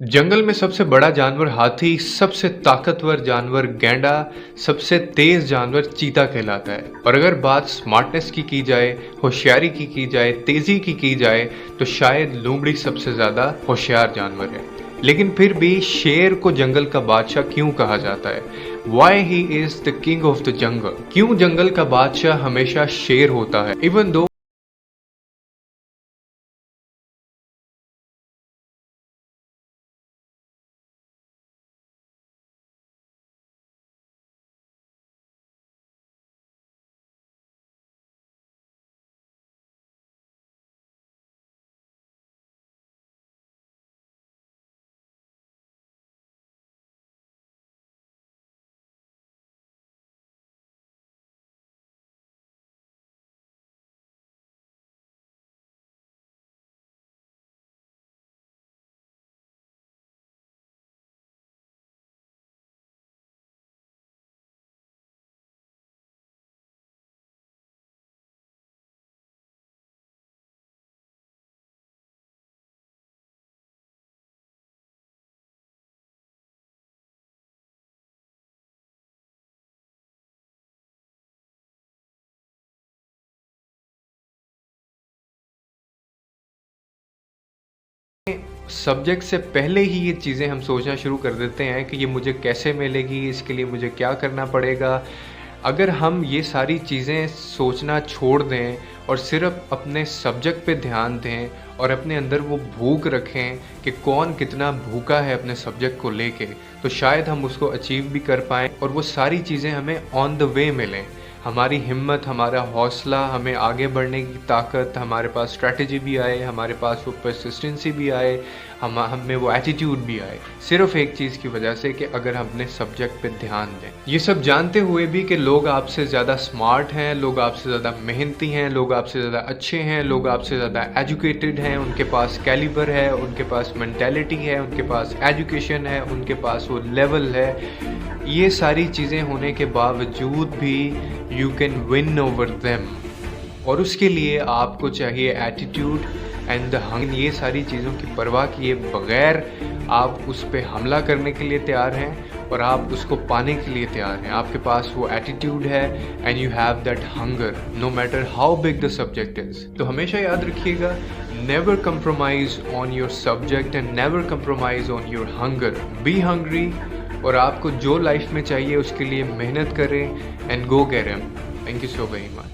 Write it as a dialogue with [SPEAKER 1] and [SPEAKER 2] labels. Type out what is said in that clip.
[SPEAKER 1] जंगल में सबसे बड़ा जानवर हाथी, सबसे ताकतवर जानवर गैंडा, सबसे तेज जानवर चीता कहलाता है। और अगर बात स्मार्टनेस की जाए, होशियारी की जाए, तेजी की जाए, तो शायद लोमड़ी सबसे ज्यादा होशियार जानवर है। लेकिन फिर भी शेर को जंगल का बादशाह क्यों कहा जाता है? Why he is the king of the jungle? क्यों जंगल का बादशाह हमेशा शेर होता है? इवन दो सब्जेक्ट से पहले ही ये चीज़ें हम सोचना शुरू कर देते हैं कि ये मुझे कैसे मिलेगी, इसके लिए मुझे क्या करना पड़ेगा। अगर हम ये सारी चीज़ें सोचना छोड़ दें और सिर्फ अपने सब्जेक्ट पे ध्यान दें और अपने अंदर वो भूख रखें कि कौन कितना भूखा है अपने सब्जेक्ट को लेके, तो शायद हम उसको अचीव भी कर पाएँ और वो सारी चीज़ें हमें ऑन द वे मिलें। हमारी हिम्मत, हमारा हौसला, हमें आगे बढ़ने की ताकत, हमारे पास स्ट्रैटेजी भी आए, हमारे पास वो परसिस्टेंसी भी आए, हमें वो एटीट्यूड भी आए, सिर्फ एक चीज़ की वजह से कि अगर हम अपने सब्जेक्ट पे ध्यान दें। ये सब जानते हुए भी कि लोग आपसे ज़्यादा स्मार्ट हैं, लोग आपसे ज़्यादा मेहनती हैं, लोग आपसे ज़्यादा अच्छे हैं, लोग आपसे ज़्यादा एजुकेटेड हैं, उनके पास कैलिबर है, उनके पास मेंटेलिटी है, उनके पास एजुकेशन है, उनके पास वो लेवल है। ये सारी चीज़ें होने के बावजूद भी you can win over them, और उसके लिए आपको चाहिए एटीट्यूड एंड द हंग। ये सारी चीज़ों की परवाह किए बगैर आप उस पर हमला करने के लिए तैयार हैं और आप उसको पाने के लिए तैयार हैं। आपके पास वो एटीट्यूड है and you have that hunger, no matter how big the subject is. तो हमेशा याद रखिएगा, never compromise on your subject and never compromise on your hunger. Be hungry, और आपको जो लाइफ में चाहिए उसके लिए मेहनत करें and go get it. Thank you so very much.